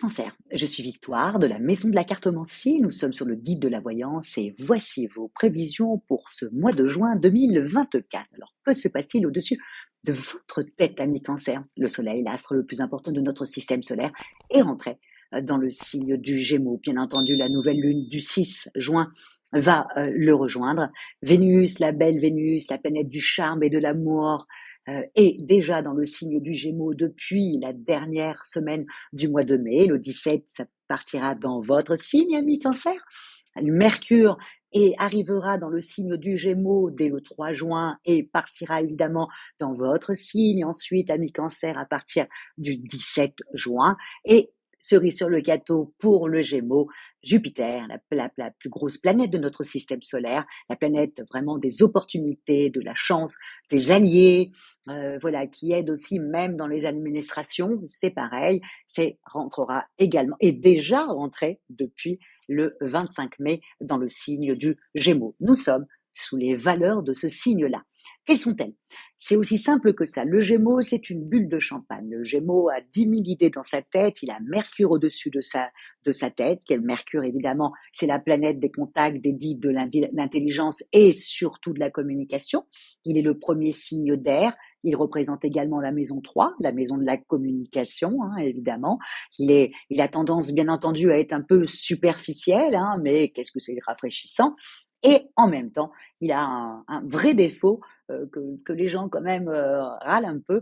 Cancer, je suis Victoire de la Maison de la Cartomancie. Nous sommes sur le guide de la voyance et voici vos prévisions pour ce mois de juin 2024. Alors, que se passe-t-il au-dessus de votre tête, ami Cancer? Le Soleil, l'astre le plus important de notre système solaire, est rentré dans le signe du Gémeaux. Bien entendu, la nouvelle lune du 6 juin va le rejoindre. Vénus, la belle Vénus, la planète du charme et de l'amour, est déjà dans le signe du Gémeaux depuis la dernière semaine du mois de mai. Le 17, ça partira dans votre signe, ami Cancer. Mercure arrivera dans le signe du Gémeaux dès le 3 juin et partira évidemment dans votre signe ensuite, ami Cancer, à partir du 17 juin. Et cerise sur le gâteau pour le Gémeaux, Jupiter, la plus grosse planète de notre système solaire, la planète vraiment des opportunités, de la chance, des alliés, voilà, qui aide aussi même dans les administrations, c'est pareil, rentrera également, et déjà rentré depuis le 25 mai dans le signe du Gémeaux. Nous sommes sous les valeurs de ce signe-là. Quelles sont-elles? C'est aussi simple que ça. Le Gémeaux, c'est une bulle de champagne. Le Gémeaux a 10 000 idées dans sa tête. Il a Mercure au-dessus de sa tête. Quel Mercure, évidemment, c'est la planète des contacts, des guides, de l'intelligence et surtout de la communication. Il est le premier signe d'air. Il représente également la maison 3, la maison de la communication, hein, évidemment. Il a tendance, bien entendu, à être un peu superficiel, hein, mais qu'est-ce que c'est rafraîchissant. Et en même temps, il a un vrai défaut que les gens quand même râlent un peu.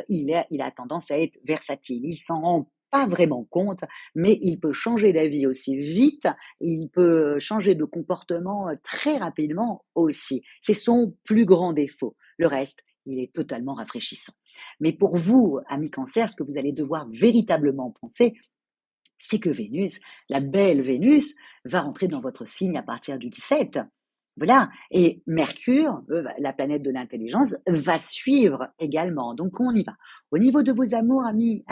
Il a tendance à être versatile. Il s'en rend pas vraiment compte, mais il peut changer d'avis aussi vite. Il peut changer de comportement très rapidement aussi. C'est son plus grand défaut. Le reste, il est totalement rafraîchissant. Mais pour vous, amis Cancer, ce que vous allez devoir véritablement penser, c'est que Vénus, la belle Vénus, va rentrer dans votre signe à partir du 17. Voilà. Et Mercure, la planète de l'intelligence, va suivre également. Donc, on y va. Au niveau de vos amours, amis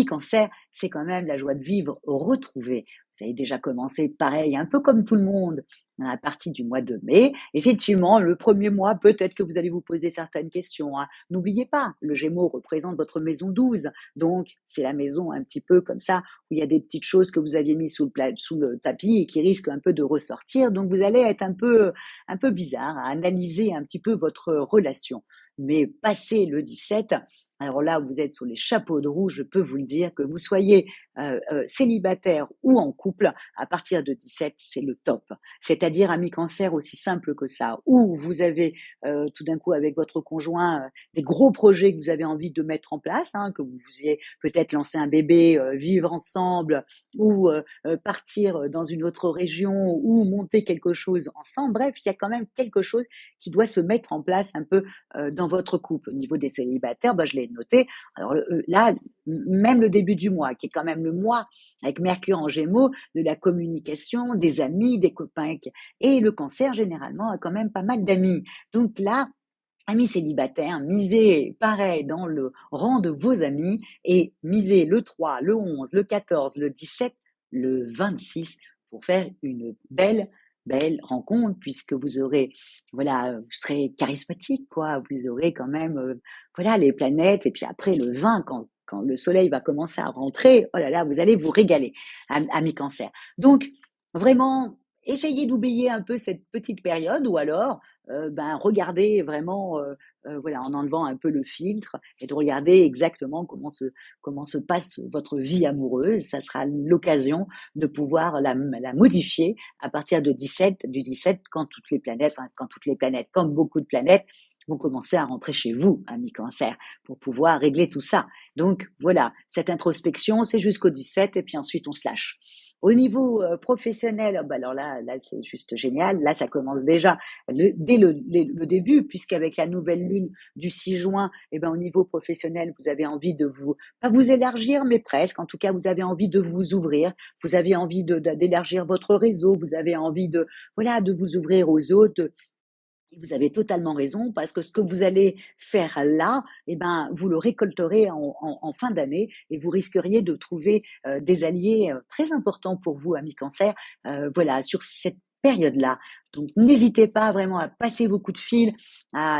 Cancer, c'est quand même la joie de vivre retrouvée. Vous avez déjà commencé pareil, un peu comme tout le monde, à la partie du mois de mai. Effectivement, le premier mois, peut-être que vous allez vous poser certaines questions, hein. N'oubliez pas, le Gémeaux représente votre maison 12. Donc, c'est la maison un petit peu comme ça, où il y a des petites choses que vous aviez mises sous le tapis et qui risquent un peu de ressortir. Donc, vous allez être un peu bizarre à analyser un petit peu votre relation. Mais passé le 17, alors là, vous êtes sous les chapeaux de roue, je peux vous le dire, que vous soyez célibataire ou en couple, à partir de 17, c'est le top. C'est-à-dire, ami Cancer, aussi simple que ça, où vous avez tout d'un coup avec votre conjoint des gros projets que vous avez envie de mettre en place, hein, que vous vouliez peut-être lancer un bébé, vivre ensemble, ou partir dans une autre région, ou monter quelque chose ensemble. Bref, il y a quand même quelque chose qui doit se mettre en place un peu dans votre couple. Au niveau des célibataires, je l'ai noté. Alors là, même le début du mois, qui est quand même le mois avec Mercure en Gémeaux, de la communication, des amis, des copains. Et le Cancer, généralement, a quand même pas mal d'amis. Donc là, amis célibataires, misez pareil dans le rang de vos amis et misez le 3, le 11, le 14, le 17, le 26 pour faire une belle rencontre puisque vous aurez, voilà, vous serez charismatique, quoi. Vous aurez quand même, voilà, les planètes. Et puis après, le 20, quand le soleil va commencer à rentrer, oh là là, vous allez vous régaler, amis Cancer. Donc, vraiment, essayez d'oublier un peu cette petite période ou alors, regardez vraiment, voilà, en enlevant un peu le filtre et de regarder exactement comment se passe votre vie amoureuse. Ça sera l'occasion de pouvoir la modifier à partir du 17, quand comme beaucoup de planètes vont commencer à rentrer chez vous, amis Cancer, pour pouvoir régler tout ça. Donc voilà, cette introspection, c'est jusqu'au 17 et puis ensuite on se lâche. Au niveau professionnel, alors là c'est juste génial. Là, ça commence déjà dès le début, puisqu'avec la nouvelle lune du 6 juin, au niveau professionnel, vous avez envie de pas vous élargir, mais presque. En tout cas, vous avez envie de vous ouvrir. Vous avez envie d'élargir votre réseau. Vous avez envie de vous ouvrir aux autres. Vous avez totalement raison, parce que ce que vous allez faire là, vous le récolterez en fin d'année et vous risqueriez de trouver des alliés très importants pour vous, amis Cancer, voilà, sur cette période-là. Donc n'hésitez pas vraiment à passer vos coups de fil,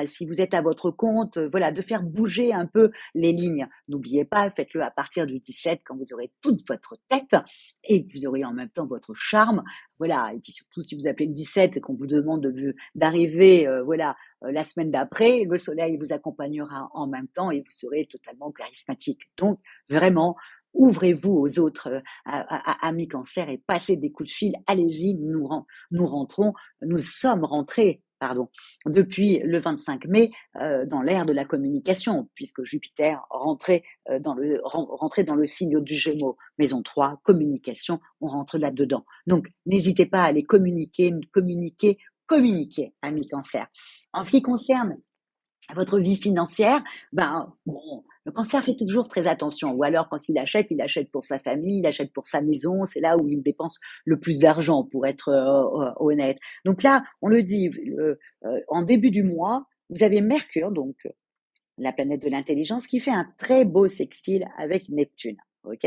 si vous êtes à votre compte, voilà, de faire bouger un peu les lignes. N'oubliez pas, faites-le à partir du 17 quand vous aurez toute votre tête et que vous aurez en même temps votre charme. Voilà, et puis surtout si vous appelez le 17 et qu'on vous demande d'arriver, voilà, la semaine d'après, le soleil vous accompagnera en même temps et vous serez totalement charismatique. Donc vraiment, ouvrez-vous aux autres amis cancer et passez des coups de fil. Allez-y, nous sommes rentrés, pardon, depuis le 25 mai dans l'ère de la communication, puisque Jupiter rentrait dans le signe du Gémeaux, maison 3, communication, on rentre là-dedans. Donc, n'hésitez pas à aller communiquer, amis cancer. En ce qui concerne votre vie financière, ben bon, le cancer fait toujours très attention. Ou alors quand il achète pour sa famille, il achète pour sa maison. C'est là où il dépense le plus d'argent, pour être honnête. Donc là, on le dit, en début du mois, vous avez Mercure, donc la planète de l'intelligence, qui fait un très beau sextile avec Neptune. Ok.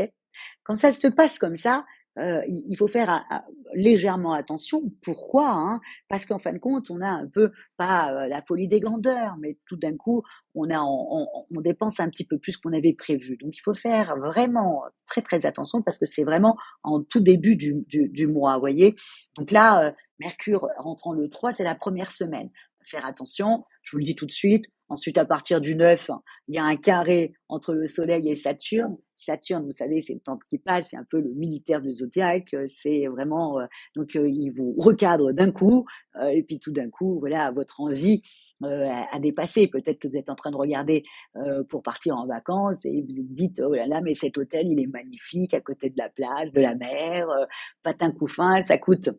Quand ça se passe comme ça, il faut faire légèrement attention. Pourquoi, hein? Parce qu'en fin de compte, on a un peu, pas la folie des grandeurs, mais tout d'un coup, on dépense un petit peu plus qu'on avait prévu. Donc, il faut faire vraiment très, très attention parce que c'est vraiment en tout début du mois, vous voyez. Donc là, Mercure rentrant le 3, c'est la première semaine. Faire attention, je vous le dis tout de suite. Ensuite, à partir du 9, il y a un carré entre le Soleil et Saturne. Saturne, vous savez, c'est le temps qui passe, c'est un peu le militaire du zodiaque, c'est vraiment donc il vous recadre d'un coup et puis tout d'un coup, voilà, votre envie a dépassé. Peut-être que vous êtes en train de regarder pour partir en vacances et vous vous dites oh là là, mais cet hôtel il est magnifique à côté de la plage, de la mer, patin couffin, ça coûte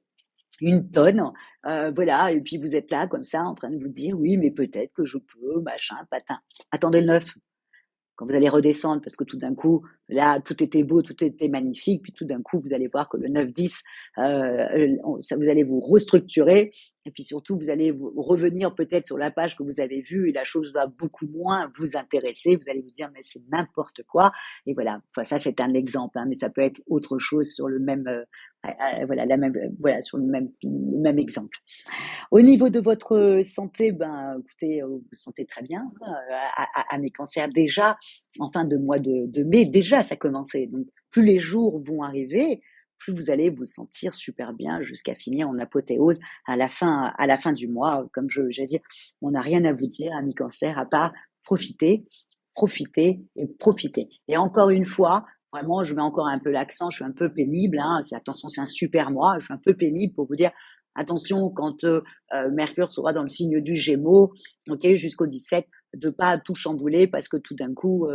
une tonne, voilà, et puis vous êtes là comme ça en train de vous dire oui, mais peut-être que je peux, machin, patin. Attendez le 9 quand vous allez redescendre, parce que tout d'un coup, là, tout était beau, tout était magnifique, puis tout d'un coup, vous allez voir que le 9-10, vous allez vous restructurer, et puis surtout, vous allez revenir peut-être sur la page que vous avez vue, et la chose va beaucoup moins vous intéresser, vous allez vous dire, mais c'est n'importe quoi, et voilà, enfin, ça c'est un exemple, hein, mais ça peut être autre chose sur le même, voilà, voilà, sur le même exemple. Au niveau de votre santé, ben, écoutez, vous vous sentez très bien, hein, à mes cancers. Déjà, en fin de mois de mai, déjà ça commençait. Donc, plus les jours vont arriver, plus vous allez vous sentir super bien jusqu'à finir en apothéose à la fin du mois. Comme j'ai dit, on n'a rien à vous dire, amis cancer, à part profiter, profiter et profiter. Et encore une fois, vraiment, je mets encore un peu l'accent, je suis un peu pénible, hein, attention, c'est un super mois, je suis un peu pénible pour vous dire, attention, quand Mercure sera dans le signe du Gémeaux, ok, jusqu'au 17, de pas tout chambouler parce que tout d'un coup,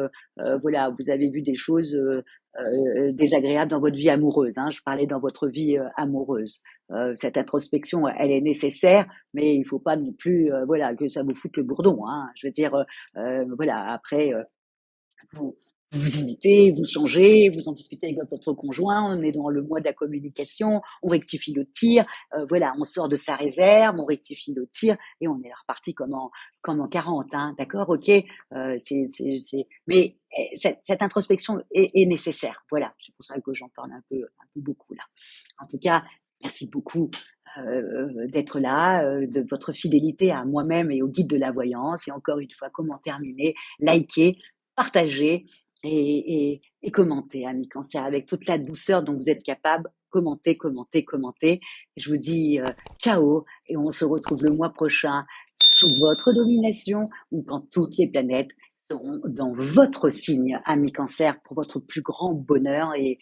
voilà, vous avez vu des choses désagréables dans votre vie amoureuse. Hein, je parlais dans votre vie amoureuse. Cette introspection, elle est nécessaire, mais il faut pas non plus, voilà, que ça vous foute le bourdon. Hein. Je veux dire, voilà, après, vous vous imitez, vous changez, vous en discutez avec votre conjoint, on est dans le mois de la communication, on rectifie le tir, voilà, on sort de sa réserve, on rectifie le tir et on est reparti comme en 40, hein, d'accord, ok, mais cette introspection est nécessaire, voilà, c'est pour ça que j'en parle un peu beaucoup là. En tout cas, merci beaucoup d'être là, de votre fidélité à moi-même et au guide de la voyance. Et encore une fois, comment terminer? Likez, partagez et commentez, amis cancer, avec toute la douceur dont vous êtes capable. Commentez, commentez, commentez. Je vous dis ciao et on se retrouve le mois prochain sous votre domination ou quand toutes les planètes seront dans votre signe, amis cancer, pour votre plus grand bonheur et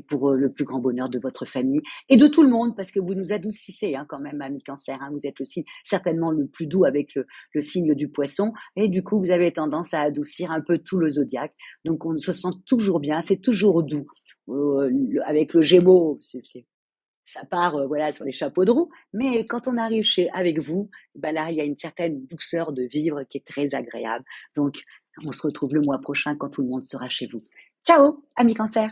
pour le plus grand bonheur de votre famille et de tout le monde, parce que vous nous adoucissez hein, quand même, amis cancer. Hein, vous êtes aussi certainement le plus doux avec le signe du poisson et du coup, vous avez tendance à adoucir un peu tout le zodiaque. Donc, on se sent toujours bien, c'est toujours doux. Avec le Gémeaux, ça part voilà sur les chapeaux de roue, mais quand on arrive avec vous, ben là, il y a une certaine douceur de vivre qui est très agréable. Donc, on se retrouve le mois prochain quand tout le monde sera chez vous. Ciao, amis cancer!